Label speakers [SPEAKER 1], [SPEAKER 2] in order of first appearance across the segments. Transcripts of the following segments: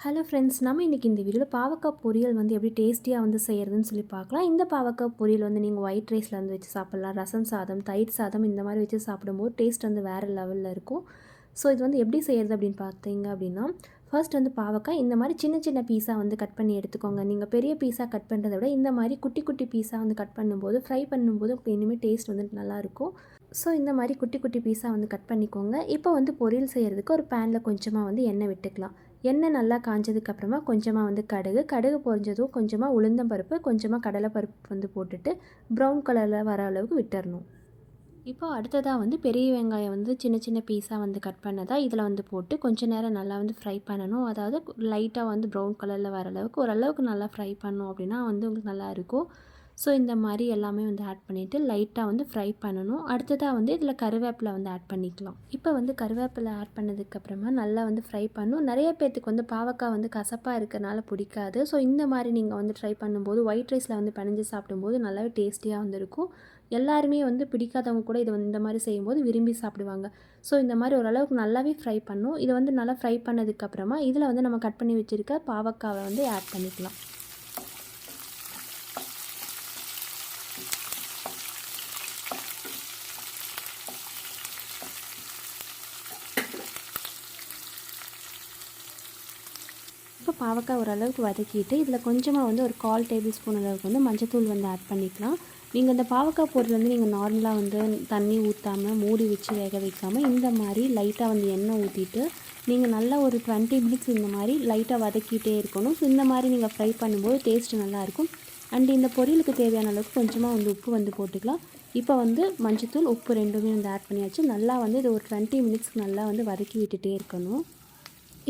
[SPEAKER 1] Hello friends, நம்ம இன்றைக்கி இந்த வீடியோவில் பாவக்காய் பொரியல் வந்து எப்படி டேஸ்டியாக வந்து செய்கிறதுன்னு சொல்லி பார்க்கலாம். இந்த பாவக்காய் பொரியல் வந்து நீங்கள் ஒயிட் ரைஸில் வந்து வச்சு சாப்பிட்லாம். ரசம் சாதம், தயிர் சாதம் இந்த மாதிரி வச்சு சாப்பிடும்போது டேஸ்ட் வந்து வேறு லெவலில் இருக்கும். ஸோ இது வந்து எப்படி செய்கிறது அப்படின்னு பார்த்தீங்க அப்படின்னா, ஃபர்ஸ்ட் வந்து பாவக்காய் இந்த மாதிரி சின்ன சின்ன பீஸாக வந்து கட் பண்ணி எடுத்துக்கோங்க. நீங்கள் பெரிய பீஸாக கட் பண்ணுறத விட இந்த மாதிரி குட்டி குட்டி பீஸாக வந்து கட் பண்ணும்போது ஃப்ரை பண்ணும்போது இனிமேல் டேஸ்ட் வந்து நல்லாயிருக்கும். ஸோ இந்த மாதிரி குட்டி குட்டி பீஸாக வந்து கட் பண்ணிக்கோங்க. இப்போ வந்து பொரியல் செய்கிறதுக்கு ஒரு பேனில் கொஞ்சமாக வந்து எண்ணெய் விட்டுக்கலாம். எண்ணெய் நல்லா காஞ்சதுக்கப்புறமா கொஞ்சமாக வந்து கடுகு பொரிஞ்சதும் கொஞ்சமாக உளுந்தம்பருப்பு, கொஞ்சமாக கடலைப்பருப்பு வந்து போட்டுட்டு ப்ரௌன் கலரில் வர அளவுக்கு விட்டுறணும். இப்போ அடுத்ததாக வந்து பெரிய வெங்காயம் வந்து சின்ன சின்ன பீஸாக வந்து கட் பண்ணதாக இதில் வந்து போட்டு கொஞ்சம் நேரம் நல்லா வந்து ஃப்ரை பண்ணணும். அதாவது லைட்டாக வந்து ப்ரௌன் கலரில் வர அளவுக்கு ஓரளவுக்கு நல்லா ஃப்ரை பண்ணோம் அப்படின்னா வந்து உங்களுக்கு நல்லாயிருக்கும். ஸோ இந்த மாதிரி எல்லாமே வந்து ஆட் பண்ணிவிட்டு லைட்டாக வந்து ஃப்ரை பண்ணணும். அடுத்ததாக வந்து இதில் கருவேப்பிலை வந்து ஆட் பண்ணிக்கலாம். இப்போ வந்து கருவேப்பிலை ஆட் பண்ணதுக்கப்புறமா நல்லா வந்து ஃப்ரை பண்ணணும். நிறைய பேர்த்துக்கு வந்து பாவக்காய் வந்து கசப்பாக இருக்கிறனால பிடிக்காது. ஸோ இந்த மாதிரி நீங்கள் வந்து ட்ரை பண்ணும்போது ஒயிட் ரைஸில் வந்து பிணைஞ்சு சாப்பிடும்போது நல்லாவே டேஸ்டியாக வந்து இருக்கும். எல்லாருமே வந்து பிடிக்காதவங்க கூட இதை வந்து இந்த மாதிரி செய்யும்போது விரும்பி சாப்பிடுவாங்க. ஸோ இந்த மாதிரி ஓரளவுக்கு நல்லாவே ஃப்ரை பண்ணணும். இதை வந்து நல்லா ஃப்ரை பண்ணதுக்கப்புறமா இதில் வந்து நம்ம கட் பண்ணி வச்சுருக்க பாவக்காவை வந்து ஆட் பண்ணிக்கலாம். இப்போ பாவக்காய் ஓரளவுக்கு வதக்கிட்டு இதில் கொஞ்சமாக வந்து ஒரு 1/4 டேபிள் ஸ்பூன் அளவுக்கு வந்து மஞ்சத்தூள் வந்து ஆட் பண்ணிக்கலாம். நீங்கள் இந்த பாவக்காய் பொரியல் வந்து நீங்கள் நார்மலாக வந்து தண்ணி ஊற்றாமல் மூடி வச்சு வேக வைக்காமல் இந்த மாதிரி லைட்டாக வந்து எண்ணெய் ஊற்றிட்டு நீங்கள் நல்லா ஒரு 20 மினிட்ஸ் இந்த மாதிரி லைட்டாக வதக்கிட்டே இருக்கணும். ஸோ இந்த மாதிரி நீங்கள் ஃப்ரை பண்ணும்போது டேஸ்ட்டு நல்லாயிருக்கும். அண்ட் இந்த பொரியலுக்கு தேவையான அளவுக்கு கொஞ்சமாக வந்து உப்பு வந்து போட்டுக்கலாம். இப்போ வந்து மஞ்சத்தூள், உப்பு ரெண்டுமே வந்து ஆட் பண்ணியாச்சு. நல்லா வந்து இது ஒரு 20 மினிட்ஸ்க்கு நல்லா வந்து வதக்கி விட்டுட்டே இருக்கணும்.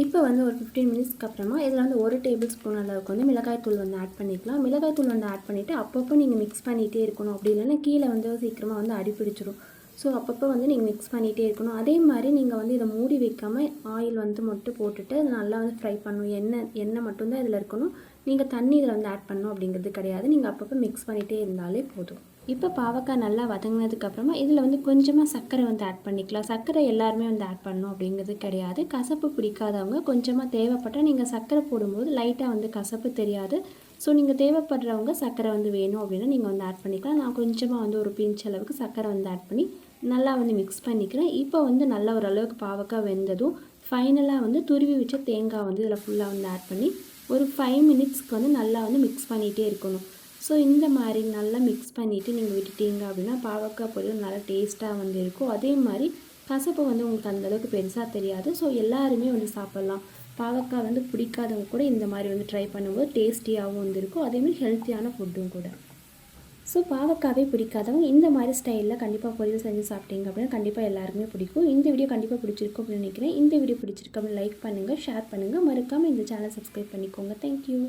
[SPEAKER 1] இப்போ வந்து ஒரு 15 மினிட்ஸ்க்கு அப்புறமா இதில் வந்து 1 டேபிள் ஸ்பூன் அளவுக்கு வந்து மிளகாய்த்தூள் வந்து ஆட் பண்ணிக்கலாம். மிளகாய்த்தூள் வந்து ஆட் பண்ணிவிட்டு அப்பப்போ நீங்கள் மிக்ஸ் பண்ணிகிட்டே இருக்கணும். அப்படி இல்லைன்னா கீழே வந்து சீக்கிரமாக வந்து அடிப்பிடிச்சிடும். ஸோ அப்பப்போ வந்து நீங்கள் மிக்ஸ் பண்ணிகிட்டே இருக்கணும். அதே மாதிரி நீங்கள் வந்து இதை மூடி வைக்காமல் ஆயில் வந்து மட்டும் போட்டுட்டு அதை நல்லா வந்து ஃப்ரை பண்ணணும். எண்ணெய் மட்டும்தான் இதில் இருக்கணும். நீங்கள் தண்ணி இதில் வந்து ஆட் பண்ணணும் அப்படிங்கிறது கிடையாது. நீங்கள் அப்பப்போ மிக்ஸ் பண்ணிகிட்டே இருந்தாலே போதும். இப்போ பாவக்காய் நல்லா வதங்கினதுக்கப்புறமா இதில் வந்து கொஞ்சமாக சர்க்கரை வந்து ஆட் பண்ணிக்கலாம். சர்க்கரை எல்லாருமே வந்து ஆட் பண்ணணும் அப்படிங்கிறது கிடையாது. கசப்பு பிடிக்காதவங்க கொஞ்சமாக தேவைப்பட்டால் நீங்கள் சர்க்கரை போடும்போது லைட்டாக வந்து கசப்பு தெரியாது. ஸோ நீங்கள் தேவைப்படுறவங்க சர்க்கரை வந்து வேணும் அப்படின்னா நீங்கள் வந்து ஆட் பண்ணிக்கலாம். நான் கொஞ்சமாக வந்து ஒரு பிஞ்ச் அளவுக்கு சர்க்கரை வந்து ஆட் பண்ணி நல்லா வந்து மிக்ஸ் பண்ணிக்கிறேன். இப்போ வந்து நல்லா ஓரளவுக்கு பாவக்காய் வெந்ததும் ஃபைனலாக வந்து துருவி வச்ச தேங்காய் வந்து இதில் ஃபுல்லாக வந்து ஆட் பண்ணி ஒரு 5 மினிட்ஸ்க்கு வந்து நல்லா வந்து மிக்ஸ் பண்ணிகிட்டே இருக்கணும். ஸோ இந்த மாதிரி நல்லா மிக்ஸ் பண்ணிவிட்டு நீங்கள் விட்டுட்டீங்க அப்படின்னா பாவக்காய் பொரியல் நல்லா டேஸ்ட்டாக வந்து இருக்கும். அதே மாதிரி கசப்பு வந்து உங்களுக்கு அந்தளவுக்கு பெருசாக தெரியாது. ஸோ எல்லாருமே வந்து சாப்பிட்லாம். பாவக்காய் வந்து பிடிக்காதவங்க கூட இந்த மாதிரி வந்து ட்ரை பண்ணும்போது டேஸ்டியாகவும் வந்து இருக்கும். அதேமாதிரி ஹெல்த்தியான ஃபுட்டும் கூட. ஸோ பாவக்காவே பிடிக்காதவங்க இந்த மாதிரி ஸ்டைலில் கண்டிப்பாக பொரியல் செஞ்சு சாப்பிட்டீங்க அப்படின்னா கண்டிப்பாக எல்லாருக்குமே பிடிக்கும். இந்த வீடியோ கண்டிப்பாக பிடிச்சிருக்கும் அப்படின்னு நினைக்கிறேன். இந்த வீடியோ பிடிச்சிருக்கு அப்படின்னு லைக் பண்ணுங்கள், ஷேர் பண்ணுங்கள். மறக்காமல் இந்த சேனல் சப்ஸ்கிரைப் பண்ணிக்கோங்க. தேங்க்யூ.